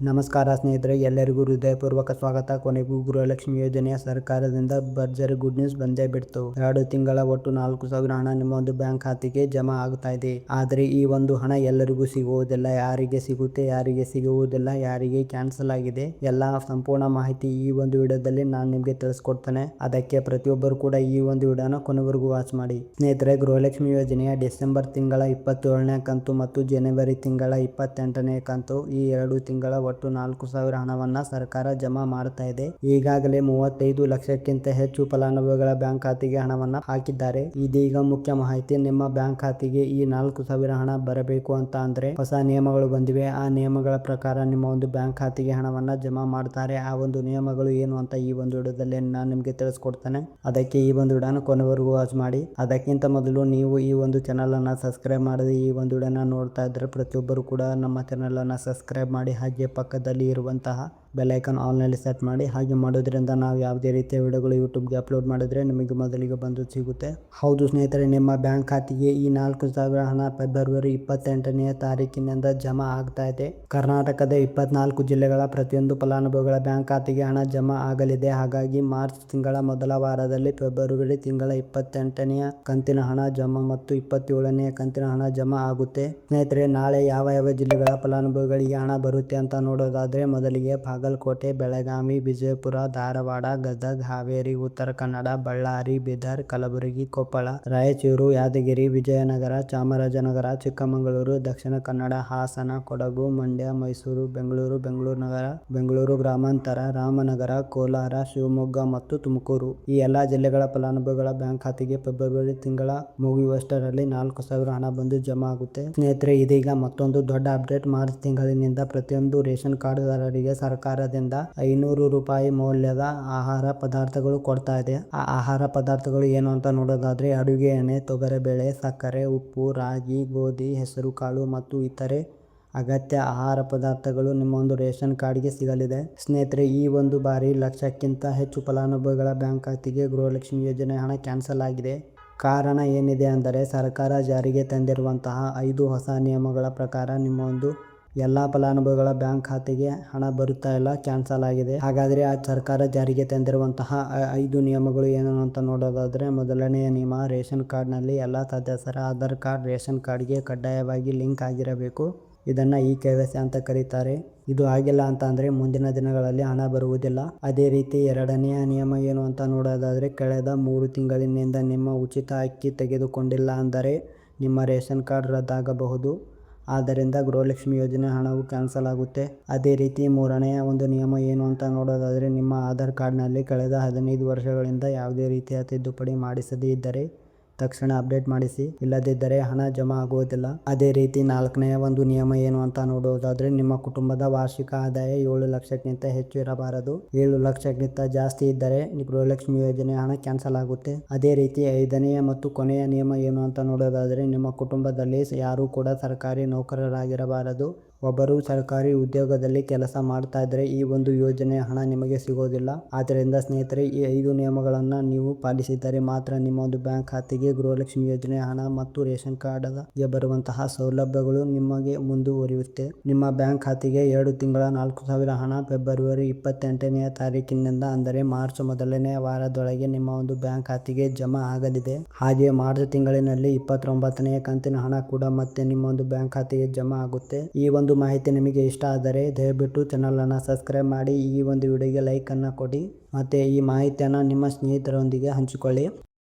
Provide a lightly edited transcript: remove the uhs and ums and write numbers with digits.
ನಮಸ್ಕಾರ ಸ್ನೇಹಿತರೆ, ಎಲ್ಲರಿಗೂ ಹೃದಯಪೂರ್ವಕ ಸ್ವಾಗತ. ಕೊನೆಗೂ ಗೃಹಲಕ್ಷ್ಮಿ ಯೋಜನೆಯ ಸರ್ಕಾರದಿಂದ ಭರ್ಜರಿ ಗುಡ್ ನ್ಯೂಸ್ ಬಂದೇ ಬಿಡ್ತು. 2 ತಿಂಗಳ ಒಟ್ಟು 4,000 ಹಣ ನಿಮ್ಮ ಒಂದು ಬ್ಯಾಂಕ್ ಖಾತೆಗೆ ಜಮಾ ಆಗ್ತಾ ಇದೆ. ಆದರೆ ಈ ಒಂದು ಹಣ ಎಲ್ಲರಿಗೂ ಸಿಗುವುದಿಲ್ಲ. ಯಾರಿಗೆ ಸಿಗುತ್ತೆ, ಯಾರಿಗೆ ಸಿಗುವುದಿಲ್ಲ, ಯಾರಿಗೆ ಕ್ಯಾನ್ಸಲ್ ಆಗಿದೆ, ಎಲ್ಲಾ ಸಂಪೂರ್ಣ ಮಾಹಿತಿ ಈ ಒಂದು ವಿಡಿಯೋದಲ್ಲಿ ನಾನು ನಿಮಗೆ ತಿಳಿಸ್ಕೊಡ್ತೇನೆ. ಅದಕ್ಕೆ ಪ್ರತಿಯೊಬ್ಬರು ಕೂಡ ಈ ಒಂದು ವಿಡಿಯೋನ ಕೊನೆವರೆಗೂ ವಾಚ್ ಮಾಡಿ. ಸ್ನೇಹಿತರೆ, ಗೃಹಲಕ್ಷ್ಮಿ ಯೋಜನೆಯ ಡಿಸೆಂಬರ್ ತಿಂಗಳ 27ನೇ ಕಂತು ಮತ್ತು ಜನವರಿ ತಿಂಗಳ 28ನೇ ಕಂತು, ಈ 2 ತಿಂಗಳ ಒಟ್ಟು 4,000 ಹಣವನ್ನ ಸರ್ಕಾರ ಜಮಾ ಮಾಡ್ತಾ ಇದೆ. ಈಗಾಗಲೇ 35 ಲಕ್ಷಕ್ಕಿಂತ ಹೆಚ್ಚು ಫಲಾನುಭವಿಗಳ ಬ್ಯಾಂಕ್ ಖಾತೆಗೆ ಹಣವನ್ನ ಹಾಕಿದ್ದಾರೆ. ಇದೀಗ ಮುಖ್ಯ ಮಾಹಿತಿ, ನಿಮ್ಮ ಬ್ಯಾಂಕ್ ಖಾತೆಗೆ ಈ 4,000 ಹಣ ಬರಬೇಕು ಅಂತ ಅಂದ್ರೆ ಹೊಸ ನಿಯಮಗಳು ಬಂದಿವೆ. ಆ ನಿಯಮಗಳ ಪ್ರಕಾರ ನಿಮ್ಮ ಒಂದು ಬ್ಯಾಂಕ್ ಖಾತೆಗೆ ಹಣವನ್ನ ಜಮಾ ಮಾಡ್ತಾರೆ. ಆ ಒಂದು ನಿಯಮಗಳು ಏನು ಅಂತ ಈ ಒಂದು ವಿಡಿಯೋದಲ್ಲಿ ನಾನು ನಿಮ್ಗೆ ತಿಳಿಸ್ಕೊಡ್ತೇನೆ. ಅದಕ್ಕೆ ಈ ಒಂದು ವಿಡಿಯೋನ ಕೊನೆವರೆಗೂ ವಾಚ್ ಮಾಡಿ. ಅದಕ್ಕಿಂತ ಮೊದಲು ನೀವು ಈ ಒಂದು ಚಾನಲ್ ಅನ್ನ ಸಬ್ಸ್ಕ್ರೈಬ್ ಮಾಡದೆ ಈ ಒಂದು ವಿಡಿಯೋನ ನೋಡ್ತಾ ಇದ್ರೆ ಪ್ರತಿಯೊಬ್ಬರು ಕೂಡ ನಮ್ಮ ಚಾನಲ್ ಅನ್ನ ಸಬ್ಸ್ಕ್ರೈಬ್ ಮಾಡಿ, ಹಾಗೆ ಪಕ್ಕದಲ್ಲಿ ಇರುವಂತಹ ಬೆಲ್ ಐಕಾನ್ ಆಲ್ ನಲ್ಲಿ ಸೆಟ್ ಮಾಡಿ. ಹಾಗೆ ಮಾಡೋದ್ರಿಂದ ನಾವು ಯಾವುದೇ ರೀತಿಯ ವಿಡಿಯೋಗಳು ಯೂಟ್ಯೂಬ್ಗೆ ಅಪ್ಲೋಡ್ ಮಾಡಿದ್ರೆ ನಿಮಗೆ ಮೊದಲಿಗೆ ಬಂದು ಸಿಗುತ್ತೆ. ಹೌದು ಸ್ನೇಹಿತರೆ, ನಿಮ್ಮ ಬ್ಯಾಂಕ್ ಖಾತೆಗೆ ಈ 4,000 ಹಣ ಫೆಬ್ರವರಿ 28ನೇ ತಾರೀಕಿನಿಂದ ಜಮಾ ಆಗ್ತಾ ಇದೆ. ಕರ್ನಾಟಕದ 24 ಜಿಲ್ಲೆಗಳ ಪ್ರತಿಯೊಂದು ಫಲಾನುಭವಿಗಳ ಬ್ಯಾಂಕ್ ಖಾತೆಗೆ ಹಣ ಜಮಾ ಆಗಲಿದೆ. ಹಾಗಾಗಿ ಮಾರ್ಚ್ ತಿಂಗಳ ಮೊದಲ ವಾರದಲ್ಲಿ ಫೆಬ್ರವರಿ ತಿಂಗಳ 28ನೇ ಕಂತಿನ ಹಣ ಜಮಾ ಮತ್ತು 27ನೇ ಕಂತಿನ ಹಣ ಜಮಾ ಆಗುತ್ತೆ. ಸ್ನೇಹಿತರೆ, ನಾಳೆ ಯಾವ ಯಾವ ಜಿಲ್ಲೆಗಳ ಫಲಾನುಭವಿಗಳಿಗೆ ಹಣ ಬರುತ್ತೆ ಅಂತ ನೋಡೋದಾದ್ರೆ ಮೊದಲಿಗೆ ಬಾಗಲಕೋಟೆ, ಬೆಳಗಾವಿ, ವಿಜಯಪುರ, ಧಾರವಾಡ, ಗದಗ, ಹಾವೇರಿ, ಉತ್ತರ ಕನ್ನಡ, ಬಳ್ಳಾರಿ, ಬೀದರ್, ಕಲಬುರಗಿ, ಕೊಪ್ಪಳ, ರಾಯಚೂರು, ಯಾದಗಿರಿ, ವಿಜಯನಗರ, ಚಾಮರಾಜನಗರ, ಚಿಕ್ಕಮಗಳೂರು, ದಕ್ಷಿಣ ಕನ್ನಡ, ಹಾಸನ, ಕೊಡಗು, ಮಂಡ್ಯ, ಮೈಸೂರು, ಬೆಂಗಳೂರು, ಬೆಂಗಳೂರು ನಗರ, ಬೆಂಗಳೂರು ಗ್ರಾಮಾಂತರ, ರಾಮನಗರ, ಕೋಲಾರ, ಶಿವಮೊಗ್ಗ ಮತ್ತು ತುಮಕೂರು, ಈ ಎಲ್ಲಾ ಜಿಲ್ಲೆಗಳ ಫಲಾನುಭವಿಗಳ ಬ್ಯಾಂಕ್ ಖಾತೆಗೆ ಫೆಬ್ರವರಿ ತಿಂಗಳ ಮುಗಿಯುವಷ್ಟರಲ್ಲಿ 4,000 ಹಣ ಬಂದು ಜಮಾ ಆಗುತ್ತೆ. ಸ್ನೇಹಿತರೆ, ಇದೀಗ ಮತ್ತೊಂದು ದೊಡ್ಡ ಅಪ್ಡೇಟ್. ಮಾರ್ಚ್ ತಿಂಗಳಿನಿಂದ ಪ್ರತಿಯೊಂದು ರೇಷನ್ ಕಾರ್ಡ್ದಾರರಿಗೆ ಸರ್ಕಾರದಿಂದ 500 ರೂಪಾಯಿ ಮೌಲ್ಯದ ಆಹಾರ ಪದಾರ್ಥಗಳು ಕೊಡ್ತಾ ಇದೆ. ಆ ಆಹಾರ ಪದಾರ್ಥಗಳು ಏನು ಅಂತ ನೋಡೋದಾದ್ರೆ ಅಡುಗೆ ಎಣ್ಣೆ, ತೊಗರಿಬೇಳೆ, ಸಕ್ಕರೆ, ಉಪ್ಪು, ರಾಗಿ, ಗೋಧಿ, ಹೆಸರು ಕಾಳು ಮತ್ತು ಇತರೆ ಅಗತ್ಯ ಆಹಾರ ಪದಾರ್ಥಗಳು ನಿಮ್ಮ ಒಂದು ರೇಷನ್ ಕಾರ್ಡ್ಗೆ ಸಿಗಲಿದೆ. ಸ್ನೇಹಿತರೆ, ಈ ಒಂದು ಬಾರಿ 1 ಲಕ್ಷಕ್ಕಿಂತ ಹೆಚ್ಚು ಫಲಾನುಭವಿಗಳ ಬ್ಯಾಂಕ್ ಖಾತೆಗೆ ಗೃಹಲಕ್ಷ್ಮಿ ಯೋಜನೆ ಹಣ ಕ್ಯಾನ್ಸಲ್ ಆಗಿದೆ. ಕಾರಣ ಏನಿದೆ ಅಂದರೆ ಸರ್ಕಾರ ಜಾರಿಗೆ ತಂದಿರುವಂತಹ 5 ಹೊಸ ನಿಯಮಗಳ ಪ್ರಕಾರ ನಿಮ್ಮ ಒಂದು ಎಲ್ಲಾ ಫಲಾನುಭವಿಗಳ ಬ್ಯಾಂಕ್ ಖಾತೆಗೆ ಹಣ ಬರುತ್ತಾ ಇಲ್ಲ, ಕ್ಯಾನ್ಸಲ್ ಆಗಿದೆ. ಹಾಗಾದ್ರೆ ಆ ಸರ್ಕಾರ ಜಾರಿಗೆ ತಂದಿರುವಂತಹ 5 ನಿಯಮಗಳು ಏನು ಅಂತ ನೋಡೋದಾದ್ರೆ ಮೊದಲನೆಯ ನಿಯಮ, ರೇಷನ್ ಕಾರ್ಡ್ನಲ್ಲಿ ಎಲ್ಲಾ ಸದಸ್ಯರ ಆಧಾರ್ ಕಾರ್ಡ್ ರೇಷನ್ ಕಾರ್ಡ್ಗೆ ಕಡ್ಡಾಯವಾಗಿ ಲಿಂಕ್ ಆಗಿರಬೇಕು. ಇದನ್ನ KYC ಅಂತ ಕರೀತಾರೆ. ಇದು ಆಗಿಲ್ಲ ಅಂತ ಅಂದ್ರೆ ಮುಂದಿನ ದಿನಗಳಲ್ಲಿ ಹಣ ಬರುವುದಿಲ್ಲ. ಅದೇ ರೀತಿ ಎರಡನೆಯ ನಿಯಮ ಏನು ಅಂತ ನೋಡೋದಾದ್ರೆ ಕಳೆದ 3 ತಿಂಗಳಿನಿಂದ ನಿಮ್ಮ ಉಚಿತ ಅಕ್ಕಿ ತೆಗೆದುಕೊಂಡಿಲ್ಲ ಅಂದರೆ ನಿಮ್ಮ ರೇಷನ್ ಕಾರ್ಡ್ ರದ್ದಾಗಬಹುದು. ಆದ್ದರಿಂದ ಗೃಹಲಕ್ಷ್ಮಿ ಯೋಜನೆ ಹಣವು ಕ್ಯಾನ್ಸಲ್ ಆಗುತ್ತೆ. ಅದೇ ರೀತಿ ಮೂರನೆಯ ಒಂದು ನಿಯಮ ಏನು ಅಂತ ನೋಡೋದಾದ್ರೆ ನಿಮ್ಮ ಆಧಾರ್ ಕಾರ್ಡ್ನಲ್ಲಿ ಕಳೆದ 15 ವರ್ಷಗಳಿಂದ ಯಾವುದೇ ರೀತಿಯ ತಿದ್ದುಪಡಿ ಮಾಡಿಸದೇ ಇದ್ದರೆ ತಕ್ಷಣ ಅಪ್ಡೇಟ್ ಮಾಡಿಸಿ, ಇಲ್ಲದಿದ್ದರೆ ಹಣ ಜಮಾ ಆಗುವುದಿಲ್ಲ. ಅದೇ ರೀತಿ 4ನೆಯ ಒಂದು ನಿಯಮ ಏನು ಅಂತ ನೋಡೋದಾದ್ರೆ ನಿಮ್ಮ ಕುಟುಂಬದ ವಾರ್ಷಿಕ ಆದಾಯ 7 ಲಕ್ಷಕ್ಕಿಂತ ಹೆಚ್ಚು ಇರಬಾರದು. 7 ಲಕ್ಷಕ್ಕಿಂತ ಜಾಸ್ತಿ ಇದ್ದರೆ ಗೃಹಲಕ್ಷ್ಮಿ ಯೋಜನೆ ಹಣ ಕ್ಯಾನ್ಸಲ್ ಆಗುತ್ತೆ. ಅದೇ ರೀತಿ 5ನೆಯ ಮತ್ತು ಕೊನೆಯ ನಿಯಮ ಏನು ಅಂತ ನೋಡೋದಾದ್ರೆ ನಿಮ್ಮ ಕುಟುಂಬದಲ್ಲಿ ಯಾರು ಕೂಡ ಸರ್ಕಾರಿ ನೌಕರರಾಗಿರಬಾರದು. ಒಬ್ಬರು ಸರ್ಕಾರಿ ಉದ್ಯೋಗದಲ್ಲಿ ಕೆಲಸ ಮಾಡ್ತಾ ಇದ್ರೆ ಈ ಒಂದು ಯೋಜನೆಯ ಹಣ ನಿಮಗೆ ಸಿಗೋದಿಲ್ಲ. ಆದ್ದರಿಂದ ಸ್ನೇಹಿತರೆ, ಈ 5 ನಿಯಮಗಳನ್ನ ನೀವು ಪಾಲಿಸಿದರೆ ಮಾತ್ರ ನಿಮ್ಮ ಒಂದು ಬ್ಯಾಂಕ್ ಖಾತೆಗೆ ಗೃಹಲಕ್ಷ್ಮಿ ಯೋಜನೆ ಹಣ ಮತ್ತು ರೇಷನ್ ಕಾರ್ಡ್ಗೆ ಬರುವಂತಹ ಸೌಲಭ್ಯಗಳು ನಿಮಗೆ ಮುಂದುವರಿಯುತ್ತೆ. ನಿಮ್ಮ ಬ್ಯಾಂಕ್ ಖಾತೆಗೆ 2 ತಿಂಗಳ 4,000 ಹಣ ಫೆಬ್ರವರಿ 28ನೇ ತಾರೀಕಿನಿಂದ ಅಂದರೆ ಮಾರ್ಚ್ ಮೊದಲನೇ ವಾರದೊಳಗೆ ನಿಮ್ಮ ಒಂದು ಬ್ಯಾಂಕ್ ಖಾತೆಗೆ ಜಮಾ ಆಗಲಿದೆ. ಹಾಗೆ ಮಾರ್ಚ್ ತಿಂಗಳಿನಲ್ಲಿ 29ನೇ ಕಂತಿನ ಹಣ ಕೂಡ ಮತ್ತೆ ನಿಮ್ಮ ಒಂದು ಬ್ಯಾಂಕ್ ಖಾತೆಗೆ ಜಮಾ ಆಗುತ್ತೆ. ಈ ಒಂದು ಮಾಹಿತಿ ನಿಮಗೆ ಇಷ್ಟ ಆದರೆ ದಯವಿಟ್ಟು ಚಾನಲ್ ಅನ್ನ ಸಬ್ಸ್ಕ್ರೈಬ್ ಮಾಡಿ, ಈ ಒಂದು ವಿಡಿಯೋಗೆ ಲೈಕ್ ಅನ್ನ ಕೊಡಿ, ಮತ್ತೆ ಈ ಮಾಹಿತಿಯನ್ನ ನಿಮ್ಮ ಸ್ನೇಹಿತರೊಂದಿಗೆ ಹಂಚಿಕೊಳ್ಳಿ.